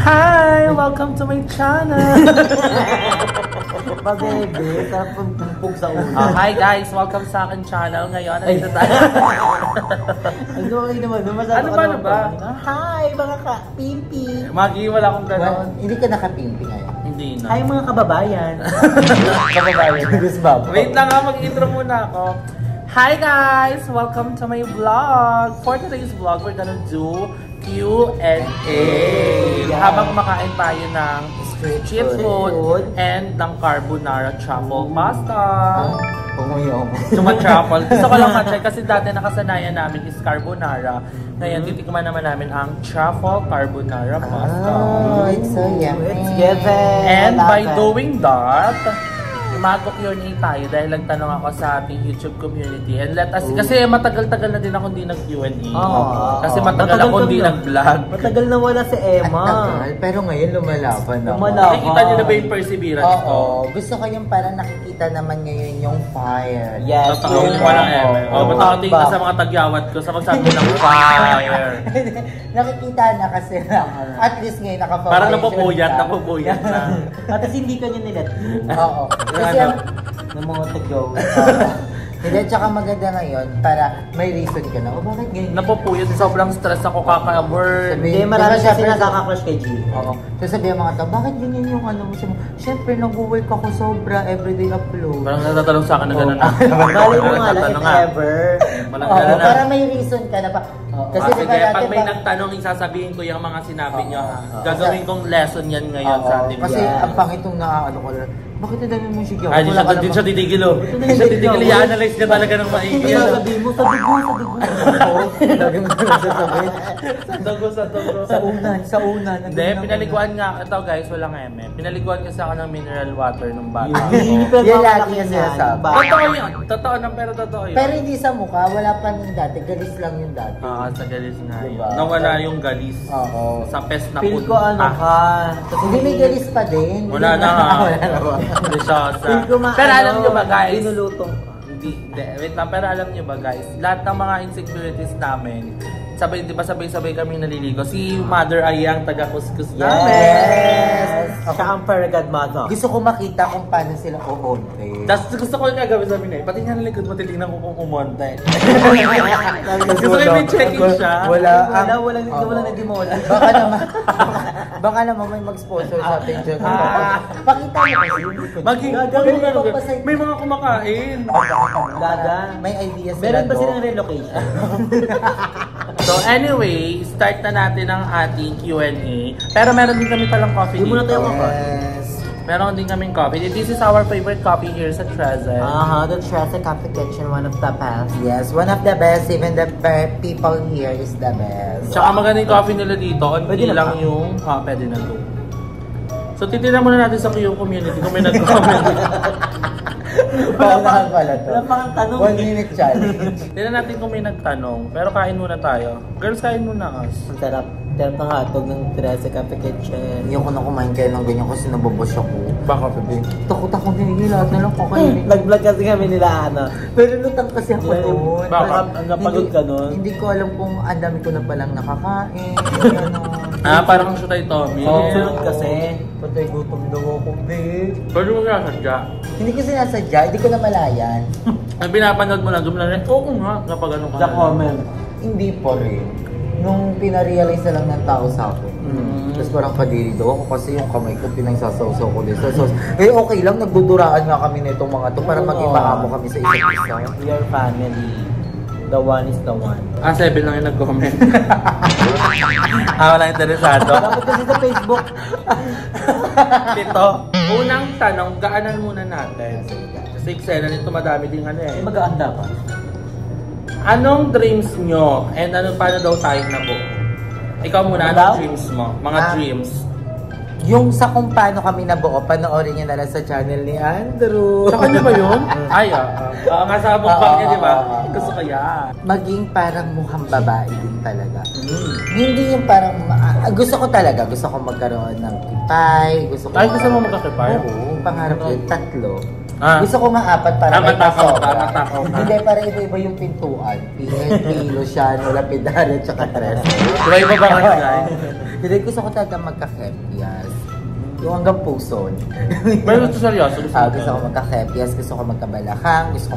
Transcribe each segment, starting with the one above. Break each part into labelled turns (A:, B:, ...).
A: Hi! Welcome to my channel!
B: Pabebe, sarap pumpog sa ulo.
A: Hi guys! Welcome sa akin channel. Ngayon, nandito tayo.
B: Okay naman,
A: Ano ba?
B: Hi, mga ka-pimpi.
A: Magi, wala akong gano'n.
B: Hindi ka naka-pimpi ngayon.
A: Hindi na.
B: Hi, mga kababayan. Kababayan.
A: Wait lang ha, mag-intro muna ako. Hi guys! Welcome to my vlog. For today's vlog, we're gonna do Q&A. Habang kumakain tayo ng street food and ng carbonara truffle pasta.
B: Pumuyong.
A: Truffle. Gusto ko lang ma-check kasi dati nakasanayan namin is carbonara. Ngayon, titikman naman namin ang truffle carbonara pasta.
B: Oh, it's so yummy.
C: It's given.
A: And by doing that, mag-Q&A tayo dahil nagtanong ako sa ating YouTube community. And let us, kasi matagal-tagal na din ako hindi nag-Q&A. Kasi matagal ako hindi nag-vlog.
C: Matagal na wala si Emma.
B: Tagal, pero ngayon lumalaban na.
A: Nakikita niyo na ba yung perseverance ko?
B: Oo, gusto ko yung parang nakikita naman ngayon yung fire.
C: Yes.
A: Totoo yung walang eme. Ba't nakatingin ka sa mga tagyawat ko sa magsabi ng fire?
B: Nakikita na kasi at least ngayon naka-foundation.
A: Parang napupuyat na.
C: At hindi ka niya nilet.
B: Oo. Kasi
C: ng mga tagyaw.
B: hindi, tsaka maganda ngayon para may reason ka na. O bakit ganyan?
A: Napupuyat. Sobrang stress ako kaka-work.
C: Hindi, marami kasi nakaka-crush kay G.
B: Oo. So sabihin mga tao, bakit ganyan yung ano mo? Siyempre, nag-work ako sobra, everyday upload.
A: Parang natatanong sa akin na gano'n.
C: Bali mo nga lang, if ever.
B: Para may reason ka na pa.
A: Kasi sige, pag may nagtanong, isasabihin ko yung mga sinabi nyo. Gagawin kong lesson yan ngayon sa atin.
B: Kasi ang pangitong naaano ko lang, bakit ang dami mong sigaw?
A: Ay, di siya titigil o. Di siya titigil, i-analyze niya talaga ng maigi.
C: Sabihin mo, sa dugo.
B: Lagi mo lang sasabihin.
A: Sa dugo.
B: Sa unan.
A: Hindi, pinaliguan nga. Ito guys, walang eme. Pinaliguan kasi ako ng mineral water nung bata.
B: Yan lagi yung sinasabi.
A: Totoo yun. Totoo na, pero totoo yun.
B: Pero hindi sa mukha, wala pa yung dati. Galis lang yung dati.
A: Sa galis nga yun.
B: Diba?
A: Nawala yung galis.
B: Oo.
A: Sa pest na
C: Feel ko ano ka.
B: Hindi may galis pa din.
A: Wala na nga.
C: Feel ko
A: Pero alam nyo ba guys?
C: Inulutong.
A: Hindi, wait lang. Pero alam nyo ba guys? Lahat ng mga insecurities namin, di ba sabay-sabay kami naliligo. Si Mother ay ang taga-kuskus namin.
B: Yes!
C: Siya ang paragon mother.
B: Gusto ko makita kung paano sila umonte.
A: Tapos gusto ko nga gawin sabi niya, pati nga nalikod mo, titignan ko kung umonte. Gusto ko yung checking siya.
B: Wala
C: nagdimola.
B: Baka naman may mag-sponsor sa atin dyan. Pakita mo kasi yung likod.
A: May mga kumakain.
C: Gaga.
B: May ideas sila.
C: Meron ba silang relocation?
A: So anyway, start na natin ang ating Q&A. Pero meron din kami palang coffee dito.
B: Yes.
A: Meron din kaming coffee. This is our favorite coffee here sa Trezor.
C: The Trezor Coffee Kitchen, one of the best.
B: Yes, one of the best. Even the people here is the best.
A: Tsaka maganda yung coffee nila dito. Pwede lang yung... pwede na to. So titignan muna natin sa community kung may nag-comment.
B: Paunahan pala to.
C: Wala pang tanong.
B: 1 minute challenge.
A: Tignan natin kung may nagtanong. Pero kain muna tayo. Girls, kain muna us.
C: Ang sarap. Sarap ng hotdog ng Trezor Coffee Kitchen.
B: Ayoko na kumain kayo ng ganyan kasi nababos ako.
A: Bakit sabi?
B: Takot ako niligi, lahat na lang kakainin.
C: Nag-vlog kasi kami nila
B: Pero lutang kasi ako doon.
A: Bakit?
C: Napagod ka nun?
B: Hindi ko alam kung ang dami ko na palang nakakain.
A: Parang ang sutay Tommy.
C: Sunod kasi.
B: Patay gutom daw ako, babe.
A: Pwede mo nga sadya.
B: Hindi ko sinasadya, hindi ko na malayan.
A: Ang pinapanood mo lang, gumalan rin, oo nga, kapag ano ka.
C: Sa comment.
B: Hindi pa rin. Nung pinarealize na lang ng tao sa akin. Tapos parang kadiri daw ako kasi yung kamay ko pinagsasaw-saw ko din sa sauce. Okay lang, nagduduraan nga kami na itong mga to para maging maamo kami sa isa't isa.
C: We are family. The one is the one.
A: 7 lang yung nag-comment. Wala interesado.
C: Dapat kasi sa Facebook.
A: Ito, unang tanong, gaanan muna natin. Kasi eksena nito madami din ano eh.
C: Magaan dapat.
A: Anong dreams nyo? And paano daw tayong nabuo? Ikaw muna, anong dreams mo? Mga dreams.
B: Yung sa kung paano kami nabuo, panoorin niyo na lang sa channel ni Andrew.
A: Sa kanya ba yun? Ay, nga sa mukbang niya, di ba? Gusto ko yan.
B: Maging parang mukhang babae din talaga. Hindi yung parang, gusto ko talaga, gusto ko magkaroon ng kipay, gusto ko...
A: Ay, gusto mo magkakipay?
B: Oo, pangarap ko yung 3.
A: Ah.
B: Gusto ko nga 4 para may
A: matakaw ka,
B: pasobra.
A: matakaw ka.
B: Hindi, para iba-iba yung pintuan. Pino, Luciano, Lapidario, tsaka Tres.
A: Iba-iba ba kayo, guys?
B: Hindi, gusto ko talaga magka-kepias. Yung hanggang puso.
A: Pero ito seryoso, gusto
B: Gusto ko magka-kepias, gusto ko magkabalakang,
C: gusto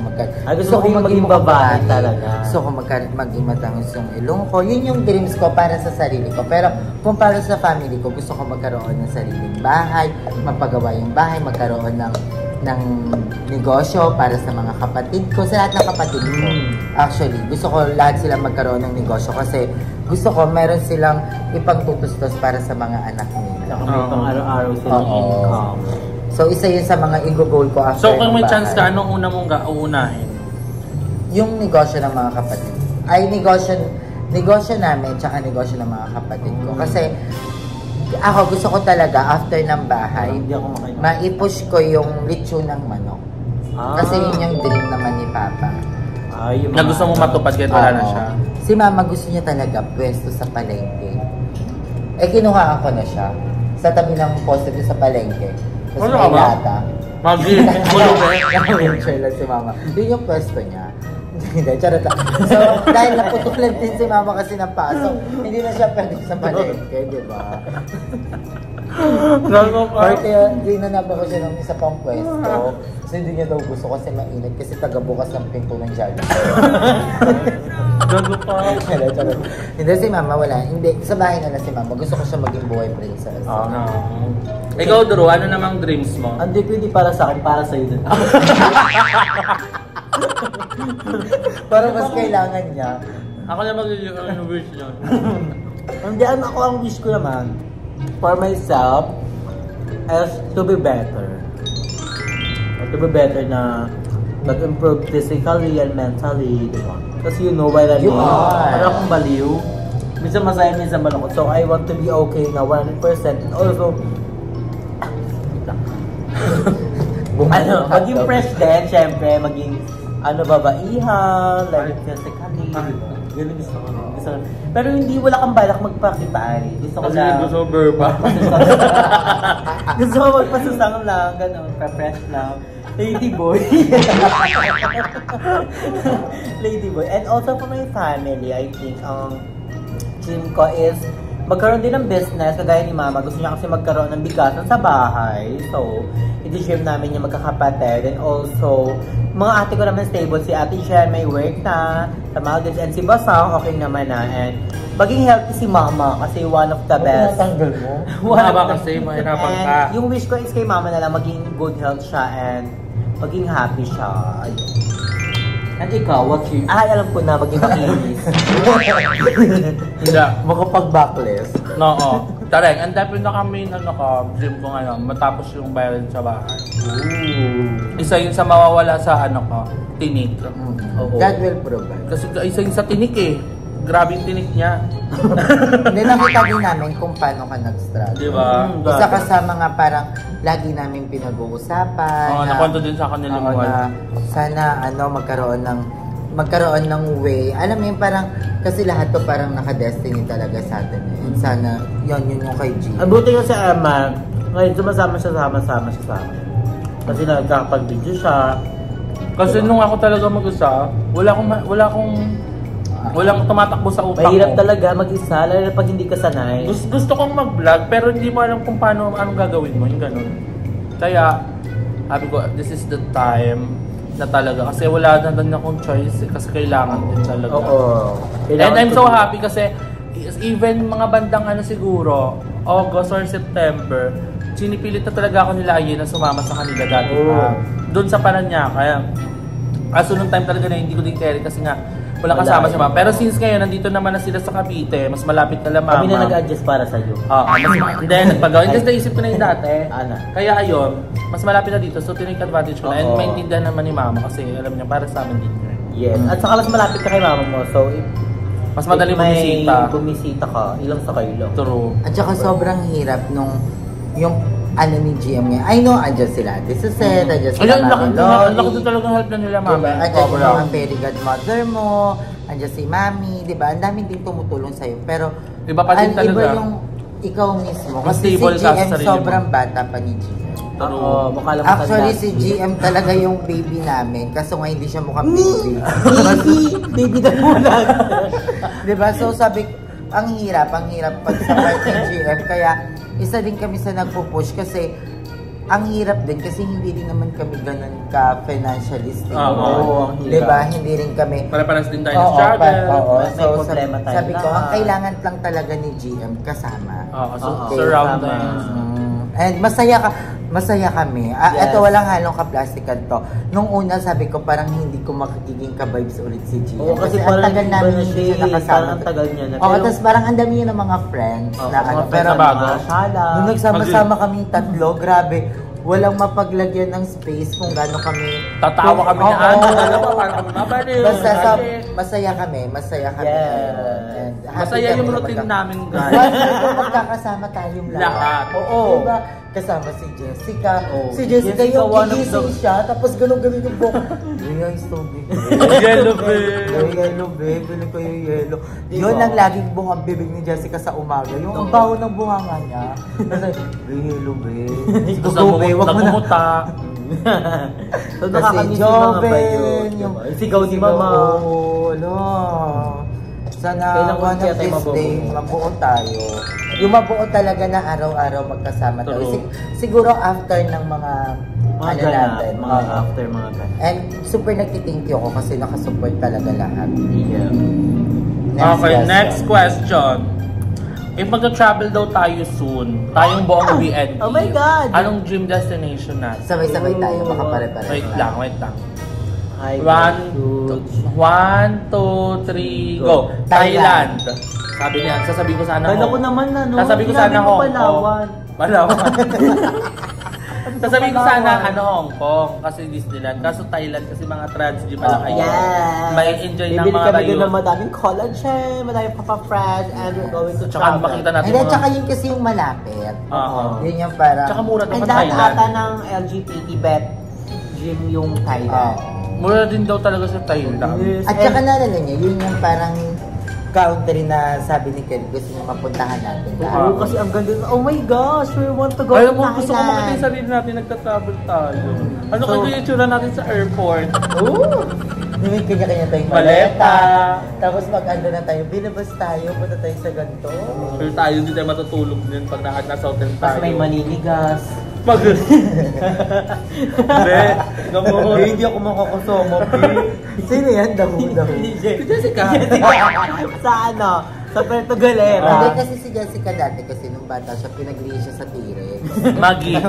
C: ko maging babae talaga.
B: Gusto ko maging matangos yung ilong ko. Yun yung dreams ko para sa sarili ko. Pero kung para sa family ko, gusto ko magkaroon ng sariling bahay, mapagawa yung bahay, magkaroon ng negosyo para sa mga kapatid ko, sa lahat ng kapatid ko. Actually, gusto ko lahat sila magkaroon ng negosyo kasi gusto ko meron silang ipangtutustos para sa mga anak nila.
C: Saka may pang araw-araw silang income.
B: So, isa yun sa mga i-goal ko after
A: So, kung may
B: ng
A: chance
B: bahay.
A: ka, anong una mong uunahin?
B: Yung negosyo ng mga kapatid. Ay, negosyo namin, tsaka negosyo ng mga kapatid ko. Kasi, ako gusto ko talaga, after ng bahay,
C: Hindi ako makain.
B: ma-push ko yung lechon ng manok. Kasi yun yung dream naman ni Papa.
C: Yung
A: Na gusto mong matupad kahit wala na
B: Oo.
A: siya.
B: Si Mama gusto niya talaga pwesto sa palengke. Kinuhaan ko na siya. Sa tabi ng poste ko sa palengke. Tapos
A: Ano
B: may
A: ka ba?
B: lata.
A: Magi, bulong
B: Naka-wheelchair lang si Mama. Yun yung pwesto niya. Hindi, charot lang. So, dahil naputulan din si Mama kasi ng pasok, hindi na siya pwede sa palengke, di ba? Or kaya, ginanaba ko siya ng isa pang pwesto. So, hindi niya daw gusto kasi mainit kasi taga-bukas ng pinto ng Jollibee.
A: Gago pa.
B: Charot. Hindi, si Mama wala. Hindi, sa bahay na si Mama. Gusto ko siya maging buhay princess.
A: Ikaw, Drew, ano namang dreams mo?
C: Hindi pwede para sa akin, para sa'yo din.
B: Pero mas kailangan niya.
A: Ako na mag-yung wish yun.
C: Hindi, ako ang wish ko naman, for myself, is to be better. Or to be better na mag-improve physically and mentally, di ba? Kasi you know what I mean?
B: You are.
C: Para akong baliw. Minsan masaya, minsan malungkot. So I want to be okay na 100%. And also, maging president, syempre, maging babaihan, like physically, di ba? Ganun gusto ko. Pero hindi, wala kang balak magpakitay. Gusto ko
A: Kasi
C: na...
A: gusto verba.
C: Gusto ko magpasusang lang, gano'n, pa-fresh lang. Lady boy. Lady boy. And also for my family, I think, dream ko is magkaroon din ng business, kagaya ni Mama. Gusto niya kasi magkaroon ng bigasan sa bahay. So, i-dream namin yung magkakapatid. And also, mga ate ko naman stable. Si Ate Jen may work na sa Maldives. And si Basang, okay naman na. And maging healthy si Mama kasi one of the best.
B: Natanggal mo?
A: Mahaba kasi, mahirapan ka.
C: And yung wish ko is kay Mama na lang maging good health siya and maging happy siya. Ayun. And ikaw, what's your... alam ko na, maging makinis.
A: Hindi.
B: Makapag-backless.
A: Oo. Tareng, ang dami na kami, dream ko ngayon, matapos yung bayaran sa bahay. Isa yun sa mawawala sa tinik.
C: Oo.
B: God will provide.
A: Kasi isa yun sa tinik eh. Grabe yung tinik niya.
B: Hindi, nakita din namin kung paano ka nag-struggle.
A: Di ba?
B: Isa ka sa mga parang lagi namin pinag-uusapan.
A: Oo, nakwento din sa kanila
B: Oo, na sana magkaroon ng way. Alam mo yun, parang kasi lahat to parang naka-destiny talaga sa atin. Sana yun yung kay G.
C: Ang buti ko sa Emma, ngayon sumasama siya sa amin. Kasi nagkakapag-video siya.
A: Kasi nung ako talaga mag-isa, walang tumatakbo sa utak
C: Mahirap
A: ko.
C: talaga mag-isa, lalo na pag hindi ka sanay.
A: Gusto kong mag-vlog pero hindi mo alam kung anong gagawin mo, yung ganun. Kaya, sabi ko, this is the time na talaga. Kasi wala na din akong choice kasi kailangan din talaga.
C: Oo.
A: And I'm so happy kasi even mga bandang siguro, August or September, sinipilit na talaga ako nila na sumama sa kanila dati pa. Doon sa Paranaque. Kaso nung time talaga na hindi ko din carry kasi nga wala kasama si Mama. Pero since ngayon, nandito naman na sila sa Cavite, mas malapit na Mama.
C: Kami na nag-adjust para sa'yo.
A: Then, nagpagawa. Just naisip ko na yung dati.
C: Ana.
A: Kaya ayun, mas malapit na dito. So, tinake advantage ko na. And
C: Oo.
A: maintindihan naman ni Mama kasi alam niya, para sa amin din yun.
C: Yes. At saka mas malapit ka kay Mama mo. So,
A: Mas madali
C: if may
A: bumisita.
C: bumisita ka, ilang sa kayo lang.
A: True.
B: At saka sobrang hirap yung ni GM niya. I know, andyan sila. This is it. Andyan sila
A: Ayun, laki
B: Loli.
A: din talagang help na nila, Mama.
B: Diba? Andyan yung mga very godmother mo. Andyan si Mami. Diba? Ang dami din tumutulong sa'yo. Pero,
A: Iba pa din talaga.
B: iba yung ikaw mismo.
A: Mas
B: Kasi si
A: stable ka sa
B: GM
A: sarili mo.
B: sobrang bata pa ni GM.
C: Oo, mukha lang
B: Actually,
C: matanda.
B: si GM talaga yung baby namin. Kaso nga hindi siya mukhang baby.
C: Baby na muna.
B: Diba? So sabi, ang hirap pag sa part ng GM. Kaya isa din kami sa nagpo-push kasi ang hirap din kasi hindi din naman kami ganun ka financially stable. Diba? Hindi rin kami.
A: Para-paras din tayo ng struggle.
B: So, sabi ko, ang kailangan lang talaga ni GM kasama.
A: Surrounding.
B: And masaya kami. Ito walang halong ka-plastikan to. Nung una sabi ko parang hindi ko makikiging ka-vibes ulit si GM.
C: Kasi ang tagal namin hindi siya nakasama. Ang tagal niya na.
B: Tapos parang ang dami niya ng mga friends na ano. Pero nung nagsama-sama kaming tatlo, grabe. Walang mapaglagyan ng space kung gaano kami
A: tatawa kami na parang kami mabaliw.
B: Basta masaya kami.
A: Masaya yung routine namin, guys.
B: Magkakasama tayong
A: lahat.
B: Oo. Diba? Kasama si Jessica. Si Jessica yung gigising siya, tapos ganun yung buhok. Ay, stupid.
A: Yellow babe.
B: Yellow babe. Pili ko yung yellow. Yun ang laging buhang bibig ni Jessica sa umaga. Yung ang baho ng buhanga niya. Yellow babe. Wag mo na. Kasi Joven, yung
C: sigaw ni Mama.
B: Sana one of this day, mabuo tayo. Yung mabuo talaga na araw-araw magkasama tayo. Siguro after ng mga natin.
C: After mga ganun.
B: And super nagtithank you ako kasi nakasupport talaga lahat.
A: Okay, next question. If mag-travel daw tayo soon, tayong buong BNB.
C: Oh my God!
A: Anong dream destination natin?
B: Sabay-sabay tayo, makapare-pare.
A: Wait lang. 1, 2, 3, go! Thailand! Sabi niya, sasabihin ko sana
C: Kala ko naman na, no?
A: Sasabihin ko sana Hong Kong. Palawan. Sasabihin ko sana Hong Kong kasi Disneyland. Kaso Thailand kasi mga trans-G pala kayo. May enjoy ng mga
C: kami doon ng madaming collagen, madaming papa-friends, and we're going to
A: travel. Tsaka makita natin mga...
B: Tsaka yun kasi yung malapit. Yun yung parang...
A: Tsaka mura naman
C: Thailand.
A: Thailand.
C: And lahat ng LGBT bet gym yung Thailand.
A: Mura din daw talaga sa Thailand.
B: Yes. At saka naalala niya, yun yung parang country na sabi ni Ken, gusto niya mapuntahan natin.
C: Oo, kasi ang ganda. Oh my gosh, we want to go to Thailand.
A: Gusto ko makita yung sarili natin, nagtatravel tayo. Ano kayo yung itsura natin sa airport?
B: May kanya-kanya tayong maleta. Tapos mag-ando na tayo, binabas tayo, punta tayo sa ganito.
A: Pero tayo hindi tayo matutulog din pag nasa hotel tayo.
C: Tapos may maniligas.
B: Hindi ako makakasama. Sino yan? Dahu.
A: Si Jessica.
C: Sa ano? Sa Puerto Galera.
B: Hindi kasi si Jessica dati kasi nung bata siya, pinag-lihi siya sa T-Rex.
A: Maggie.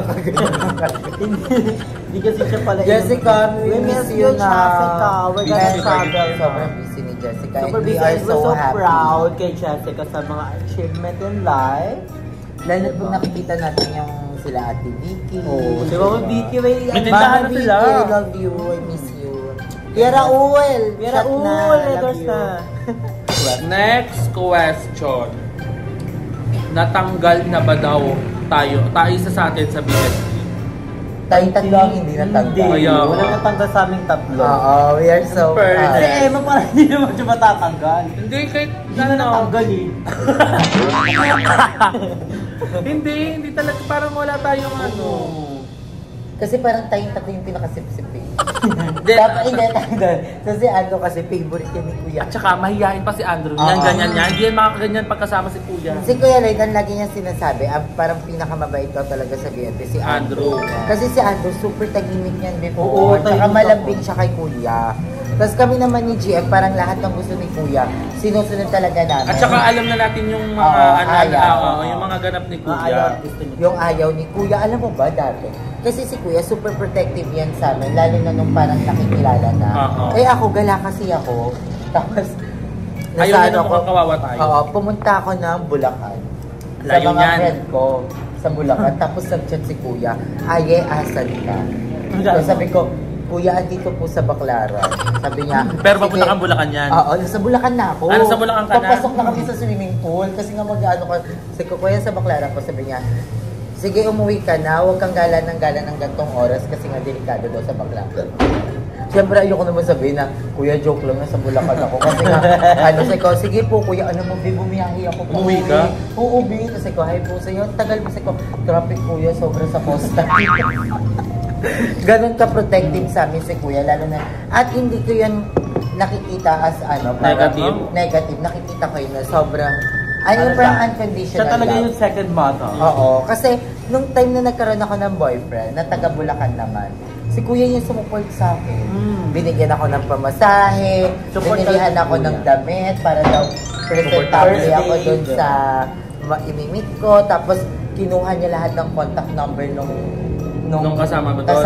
C: Hindi kasi siya pala.
B: Jessica, we miss you na.
C: We're gonna travel.
B: Sobrang busy ni Jessica.
C: Super busy.
B: And we are so happy.
C: Proud kay Jessica sa mga achievement in life.
B: Lalo pag nakikita natin yung sila Ate Vicky.
C: Si Mama Vicky,
A: may tindahan na sila.
B: I love you, I miss you. Piera Uwel.
C: Letters na.
A: Next question. Natanggal na ba daw tayo? Isa sa atin sa BSP.
B: Tayong tatlo ang hindi natanggal.
C: Wala natanggal sa aming tatlo.
B: We are so
C: Si Emma parang hindi naman siya matatanggal.
A: Hindi, kahit
C: hindi na natanggal eh.
A: Hindi talaga, parang wala tayong ano.
B: Kasi parang tayong tatlo yung pinakasip-sip eh. Dapat hindi tanggal. Kasi ano kasi favorite yan ni Kuya.
A: At saka mahihain pa si Andrew. Ganyan niya. Hindi yan makakaganyan pagkasama si Kuya.
B: Si Kuya Lloyd, ang lagi niya sinasabi, parang pinakamabait daw talaga sa BNP si Andrew. Kasi si Andrew, super tahimik yan before. Tsaka malambing siya kay Kuya. Tapos kami naman ni GF, parang lahat ng gusto ni Kuya, sinusunod talaga namin.
A: At saka alam na natin yung mga yung mga ganap ni Kuya.
B: Yung ayaw ni Kuya, alam mo ba dati? Kasi si Kuya, super protective yan sa amin, lalo na nung parang nakikilala na. Ako, gala kasi ako. Tapos,
A: ayaw na mukhang kawawa tayo.
B: Pumunta ako ng Bulacan.
A: Layo
B: sa mga
A: yan.
B: friend ko sa Bulacan. Tapos nag-chat si Kuya, asan ka? So, sabi ko, Kuya, andito po sa Baclaran. Sabi niya,
A: pero papunta kang Bulacan yan?
B: Oo, nasa Bulacan na ako.
A: Sa Bulacan ka na?
B: Papasok na kami sa swimming pool. Kasi nga mag-ano ko. Sabi ko, Kuya, sa Baclaran po. Sabi niya, sige, umuwi ka na. Huwag kang gala ng gantong oras kasi nga delikado daw sa Baclaran. Siyempre, ayoko naman sabihin na, Kuya, joke lang na sa Bulacan ako. Kasi nga, sabi ko, sige po, Kuya, mo, bumiyahi ako.
A: Umuwi ka?
B: Oo, Kasi ko, hi po sa'yo. Tagal mo, ko, traffic, Kuya, sobra sa posta. Ganon ka-protective sa amin si Kuya, lalo na, at hindi ko yan nakikita as
A: negative.
B: Nakikita ko yun na sobrang Ay, yung parang
C: siya?
B: unconditional
C: Siya talaga
B: love.
C: yung second mother.
B: Oo, kasi nung time na nagkaroon ako ng boyfriend, na taga Bulacan naman, si kuya yung sumuport sa akin. Binigyan ako ng pamasahe,
C: Support
B: binilihan
C: talaga
B: ako
C: si
B: ng
C: kuya.
B: damit para daw presentable
C: First
B: ako
C: aid.
B: dun sa imimit ko. Tapos kinuha niya lahat ng contact number
A: Nung kasama mo doon?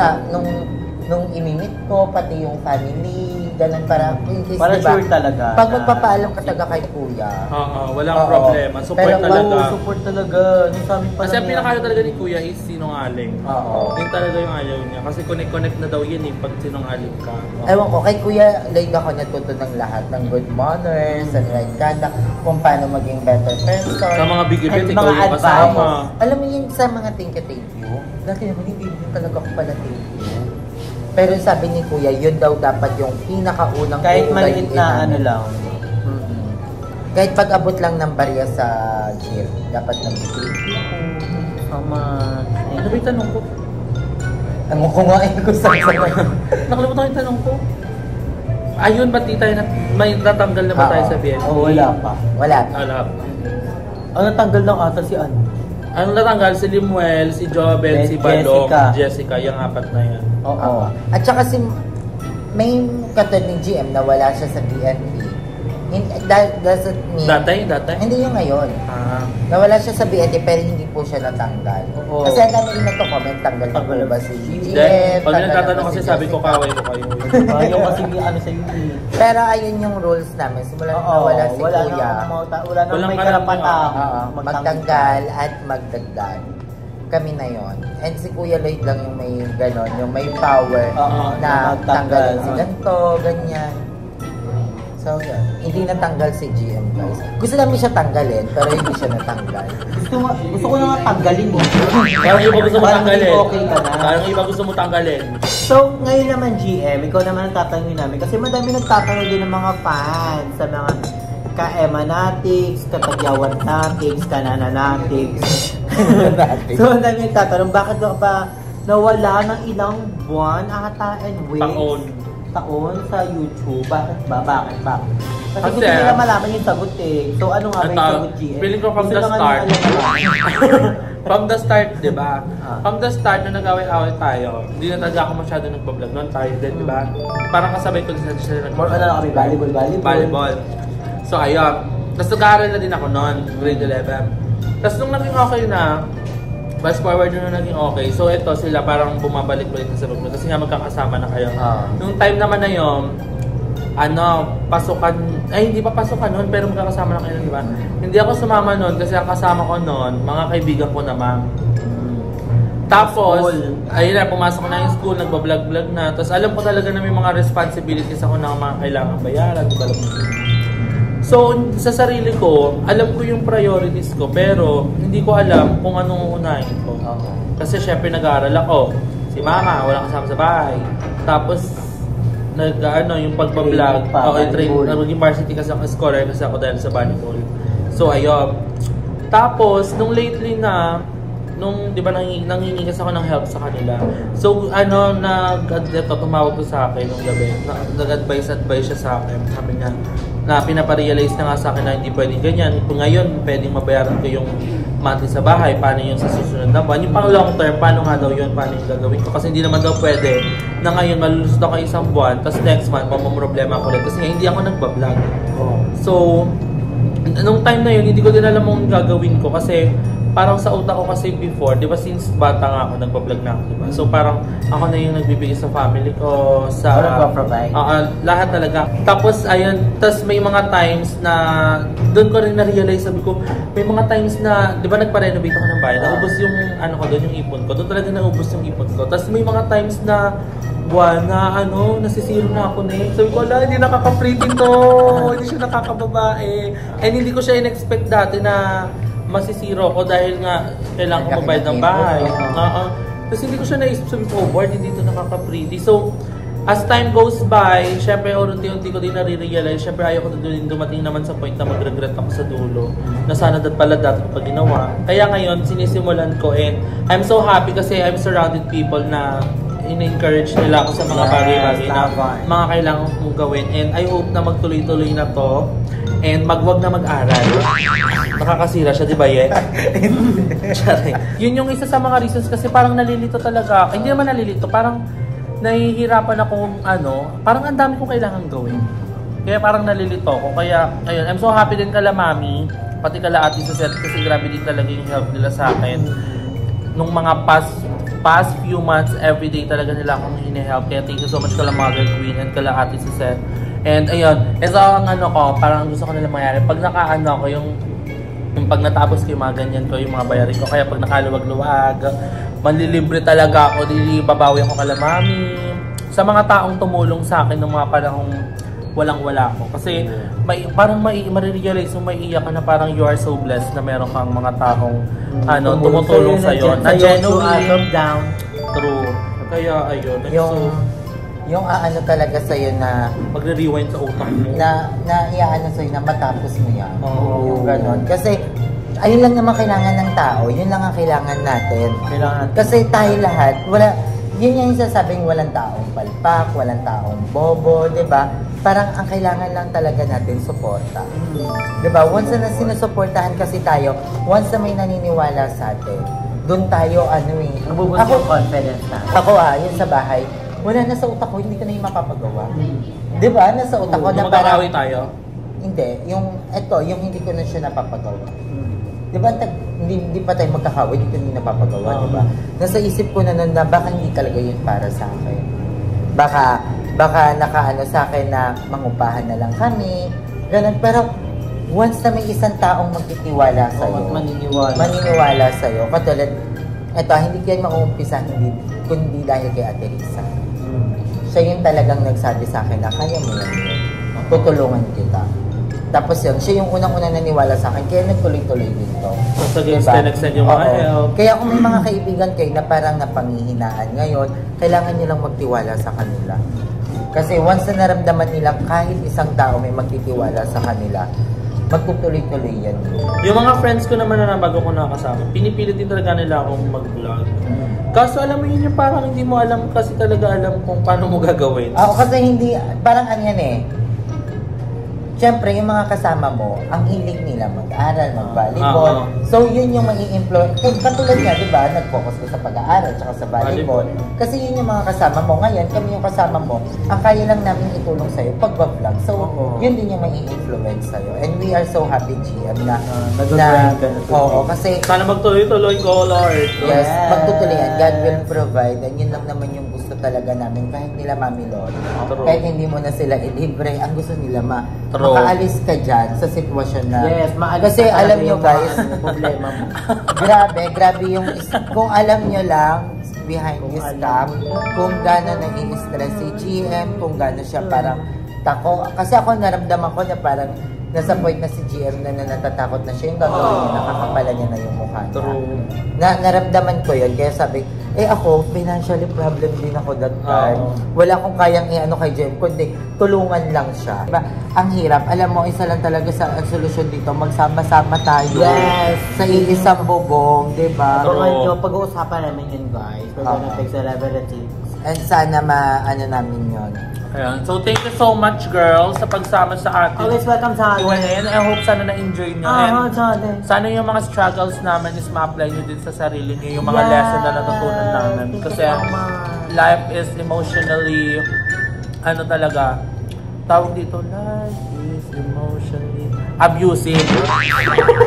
B: Nung imimit ko, pati yung family, ganun para in case,
C: Para
B: diba,
C: sure talaga
B: pag
C: na-
B: magpapaalam ka taga kay kuya.
A: Oo, walang
B: Oo.
A: problema. Support
B: Pero,
A: talaga.
C: Oo, support talaga. Yung sa amin pa
A: Kasi ang
C: lang
A: pinakayo
C: yan.
A: talaga ni Kuya is sinungaling.
B: Oo.
A: Yun talaga yung ayaw niya. Kasi connect na daw yun eh pag sinungaling ka.
B: Ewan ko, kay Kuya Lloyd ako natuto ng lahat ng good manners and right conduct, kung paano maging better person.
A: Sa mga big event,
C: At
A: ikaw
C: mga
A: yung
C: advice.
A: kasama.
B: Alam mo yun sa mga thank you. Dati naman hindi din talaga ako pala thank you. Pero sabi ni Kuya, yun daw dapat yung pinakaunang
C: Kahit
B: uugayin
C: maliit na
B: namin.
C: ano lang.
B: Mm-mm. Kahit pag-abot lang ng barya sa gym, dapat nag-thank you.
C: Sama.
A: Ano ba yung tanong ko?
B: Ang ko nga ko sa
A: Nakalimutan ko yung tanong ko. Ayun, ba't di tayo may natanggal na ba tayo sa BNP?
C: Oh, wala pa.
B: Wala.
A: Wala pa.
C: Ang natanggal ng ata si ano?
A: Ang natanggal si Limuel, si Jobel, si Balong,
C: Jessica.
A: Jessica, yung apat na yan.
C: Oo.
B: At saka may katulad ng GM na wala siya sa BNP. That doesn't mean...
A: Dati?
B: Hindi yung ngayon.
A: Ah.
B: Nawala siya sa BNP pero hindi po siya natanggal.
C: Oo.
B: Kasi ang dami rin nagko-comment, tanggal na po ba si
A: Hindi.
B: GM?
A: Pag
B: tanggal na
A: nagtatanong
B: ba
A: kasi
B: si
A: sabi ko
B: Jessica?
A: kaway ko kayo.
C: Yung kasi ano sa yun.
B: Pero ayun yung rules namin. Simula nung nawala si
C: wala
B: Kuya.
C: wala nang
A: Walang
C: may
A: karapatan.
C: karapatan.
B: Magtanggal at magdagdag. Kami na yon. And si Kuya Lloyd lang yung may ganon, yung may power
C: Oo,
B: na
C: magtanggal.
B: tanggalin si ganito, ganyan. So, yeah. Hindi natanggal si GM, guys. Gusto namin siya tanggalin, pero hindi siya natanggal.
C: Gusto ko na nga tanggalin mo.
A: Parang iba gusto mo
C: Parang
A: tanggalin.
C: okay ka na.
A: Parang iba gusto mo tanggalin.
C: So, ngayon naman GM, ikaw naman ang tatanungin namin. Kasi madami nagtatanong din ng mga fans sa mga ka-Emanatics, katagyawan natics, kanananatics. So, ang dami nagtatanong, bakit ba nawala ng ilang buwan ata and weeks? Taon sa YouTube. Bakit ba? Bakit? Kasi
A: Kasi,
C: gusto nila malaman yung sagot eh. So, ano nga ba yung sagot, GM?
A: feeling ko from
C: Gusto
A: the
C: lang
A: start.
C: nila alam.
A: From the start, di ba?
C: Ah.
A: From the start, nung nag-away-away tayo, hindi na talaga ako masyado nagbablog noon. Tayo din, di ba? Parang kasabay ko din sila
C: More ano lang kami,
A: volleyball. So, ayun. Tapos nag-aaral na din ako noon, grade 11. Tapos nung naging okay na, fast forward nung naging okay. So, ito sila parang bumabalik-balik na sa loob kasi nga magkakasama na kayo. Nung time naman na yun, pasukan, hindi pa pasukan noon, pero magkakasama na kayo, di ba? Hindi ako sumama noon kasi ang kasama ko noon, mga kaibigan ko naman. Tapos, ayun na, pumasok ko na yung school, nagbablog-vlog na. Tapos alam ko talaga na may mga responsibilities ako na mga kailangan bayaran, di ba? So, sa sarili ko, alam ko yung priorities ko, pero hindi ko alam kung anong unahin ko. Kasi syempre nag-aaral ako. Si mama, wala kasama sa bahay. Tapos, yung pagbablog, naging varsity kasi ako, scholar kasi ako dahil sa volleyball. So, ayun. Tapos, nung lately na, di ba nangingigas ako ng help sa kanila. So, tumawag ko sa akin nung gabi. Nag-advise siya sa akin. Sabi niya, na pinaparealize na nga sa akin na hindi pwedeng ganyan. Kung ngayon, pwedeng mabayaran ko yung monthly sa bahay, paano yung sa susunod na buwan. Yung pang long term, paano nga daw yun, paano yung gagawin ko. Kasi hindi naman daw pwede na ngayon malulusot ako isang buwan, tapos next month, mamamroblema ako ulit. Kasi nga, hindi ako nagbablog. So, nung time na yun, hindi ko din alam kung gagawin ko kasi parang sa utak ko kasi before, di ba since bata nga ako, nagbablog na ako, di ba? So parang ako na yung nagbibigay sa family ko, sa...
B: nagpa-provide?
A: Lahat talaga. Tapos ayun, tapos may mga times na doon ko rin na-realize, sabi ko, may mga times na, di ba nagpa-renovate ako ng bahay, naubos yung doon yung ipon ko, doon talaga naubos yung ipon ko. Tapos may mga times na buwan na nasisiro na ako na eh. Sabi ko, hindi nakaka-pretty to, hindi siya nakakababae. And hindi ko siya in-expect dati na masisiro ko dahil nga kailangan ko mabayad ng bahay. Tapos hindi ko siya naisip, sabi ko, board, hindi ito nakaka-pretty. So, as time goes by, syempre, unti-unti ko din nare-realize, syempre, ayaw ko din dumating naman sa point na mag-regret ako sa dulo, na sana pala dati ko pa ginawa. Kaya ngayon, sinisimulan ko, and I'm so happy kasi I'm surrounded people na in-encourage nila ako sa mga bagay-bagay na mga kailangan kong gawin. And I hope na magtuloy-tuloy na to. And magwag na mag-aral. Nakakasira siya, di ba Yen? Yun yung isa sa mga reasons kasi parang nalilito talaga. Hindi naman nalilito, parang nahihirapan akong parang ang dami kong kailangan gawin. Kaya parang nalilito ako. Kaya, ayun, I'm so happy din kala Mami, pati kala Ate Suzette kasi grabe din talaga yung help nila sa akin. Nung mga past few months, everyday talaga nila akong hini-help. Kaya thank you so much kala Mother Queen and kala Ate Suzette. And ayun, ito ang ko, parang gusto ko nila mangyari. Pag ako, yung pag natapos ko yung mga ganyan ko, yung mga bayarin ko. Kaya pag nakaluwag-luwag, manlilibre talaga ako, babawi ako kala Mami. Sa mga taong tumulong sa akin ng mga panahong walang-wala ako. Kasi parang marirealize mo, maiiyak ka na parang you are so blessed na meron kang mga taong tumutulong sa'yo. Na genuine. True. Kaya ayun.
B: Yung talaga sa'yo na
A: magre-rewind sa utak mo.
B: Na sa'yo na matapos mo yan.
A: Oh.
B: Yung ganon. Kasi ayun lang naman kailangan ng tao. Yun lang ang kailangan natin. Kasi tayo lahat, yun yung sasabing walang taong palpak, walang taong bobo, di ba? Parang ang kailangan lang talaga natin suporta. Di ba? Once na sinusuportahan kasi tayo, once na may naniniwala sa atin, doon tayo
C: nabubus yung confidence na.
B: Ako yun sa bahay, wala na sa utak ko, hindi ko na yung mapapagawa. Di ba? Nasa utak ko na parang...
A: Magkakawi tayo?
B: Hindi. Yung hindi ko na siya napapagawa. Di ba? Hindi pa tayo magkakawin, hindi ko na napapagawa, di ba? Nasa isip ko na baka hindi talaga yun para sa akin. Baka sa akin na mangupahan na lang kami. Ganun. Pero once na may isang taong magtitiwala sa'yo, maniniwala sa'yo, katulad, hindi kayo mauumpisa kundi dahil kay Ate Risa. Siya yung talagang nagsabi sa akin na kaya mo lang yun. Tutulungan kita. Tapos yun, siya yung unang-unang naniwala sa akin, kaya nagtuloy-tuloy dito.
A: So, nag-send yung mga help.
B: Kaya kung may mga kaibigan kayo na parang napanghihinaan ngayon, kailangan nyo lang magtiwala sa kanila. Kasi once na naramdaman nila kahit isang tao may magtitiwala sa kanila, magtutuloy-tuloy yan.
A: Yung mga friends ko naman na bago ko nakasama, pinipilit din talaga nila akong mag-vlog. Kaso alam mo yun yung parang hindi mo alam kasi talaga alam kung paano mo gagawin.
B: Ako kasi hindi, parang Siyempre, yung mga kasama mo, ang hilig nila mag-aral, mag-volleyball. So, yun yung mai-influence. Katulad niya, di ba, nag-focus ko sa pag-aaral at sa volleyball. Kasi yun yung mga kasama mo. Ngayon, kami yung kasama mo, ang kaya lang namin itulong sa'yo, pag-vlog. So, yun din yung mai-influence sa'yo. And we are so happy, GM, na kasi...
A: Sana magtuloy-tuloy ko, Lord.
B: Yes, magtutuloy yan. God will provide. And yun lang naman yung gusto talaga namin. Kahit nila Mami Lord, kahit hindi mo na sila ilibre, ang gusto nila makaalis ka dyan sa sitwasyon na...
C: Yes,
B: kasi alam nyo guys, problema mo. grabe yung... Kung alam nyo lang, behind this cam, kung gano'n nai-stress si GM, kung gano'n siya parang tako. Kasi ako naramdaman ko na parang nasa point na si GM na natatakot na siya yung gagawin niya, nakakapala niya na yung mukha niya. Naramdaman ko yun, kaya sabi, ako, financially problem din ako that time. Wala akong kayang kay GM, kundi tulungan lang siya. Diba? Ang hirap, alam mo, isa lang talaga sa solusyon dito, magsama-sama tayo.
C: Yes!
B: Sa iisang bubong, diba?
C: Pag-uusapan namin yun, guys. We're gonna fix whatever it takes.
B: And sana namin yun.
A: Ayan. So, thank you so much, girls, sa pagsama sa atin.
C: Always welcome sa atin.
A: And I hope sana na-enjoy nyo. Sana yung mga struggles namin is ma-apply nyo din sa sarili nyo. Yung mga lesson na natutunan namin. Kasi life is emotionally, tawag dito, life is emotionally abusive.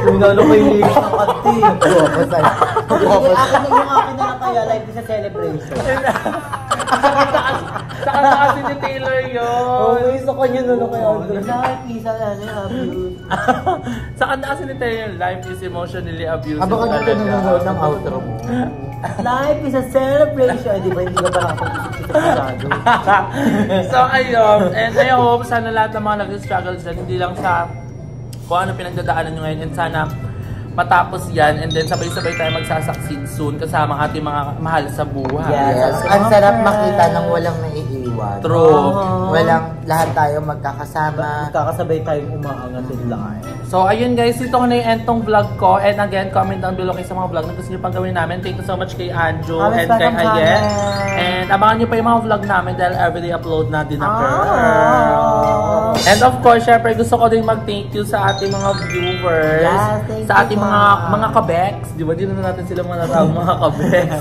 C: Yung yung akin na lang kaya, life is a celebration.
A: Saka kasi ni Taylor yun.
C: Sa kanya na lang kaya. Life is abuse.
A: Saka kasi ni Taylor, life is emotionally abusive.
B: Baka dito nanonood ng outro mo.
C: Life is a celebration. Di ba, hindi ka parang isip-isip na
A: So, ayun. And I hope sana lahat ng mga nag-struggle dyan, hindi lang sa kung ano pinagdadaanan nyo ngayon. And sana matapos yan, and then sabay-sabay tayo magsasucceed soon kasama ating mga mahal sa buhay.
B: Yes. Ang sarap makita ng walang naiiwan.
A: True.
B: Walang lahat tayo magkakasama.
C: Magkakasabay tayong umaangat in life.
A: So, ayun guys, ito na yung end tong vlog ko. And again, comment down below kayo sa mga vlog na gusto nyo pang gawin namin. Thank you so much kay Anjo and kay Ayen. And abangan nyo pa yung mga vlog namin dahil everyday upload na din ako. And of course, syempre gusto ko din mag-thank you sa ating mga viewers.
C: Yes,
A: sa ating mga kabeks. Di ba? Di na natin sila manatawag mga kabeks.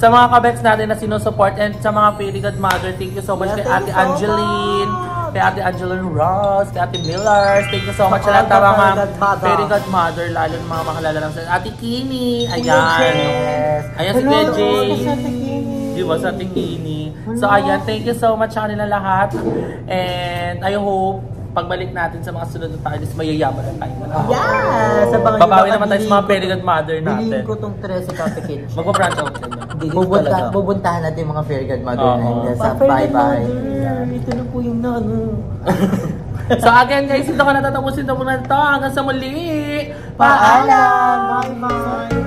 A: Sa mga kabeks natin na sinusupport. And sa mga Fairy Godmother, thank you so much kay Ate Angeline. Kay Ate Angeline Ross, kay Ate Millers, thank you so much sa lahat ng mga Fairy Godmother, lalo ng mga makalala lang sa Ate Kini, ayan. Ayan si Kuya Jay. Di ba sa Ate Kini? So ayan, thank you so much sa kanila lahat. And I hope pagbalik natin sa mga sunod na tayo, mayayaman na tayo.
C: Yes!
A: Babawi naman tayo sa mga Fairy Godmother natin.
C: Bilhin ko tong 13 Coffee Kitchen.
A: Magpa-branch out din.
B: Pupuntahan natin yung mga Fairy Godmother na yun sa bye-bye.
C: Ito na po yung
A: So again guys, ito ko natatapusin ito muna ito. Hanggang sa muli.
C: Paalam! Bye-bye!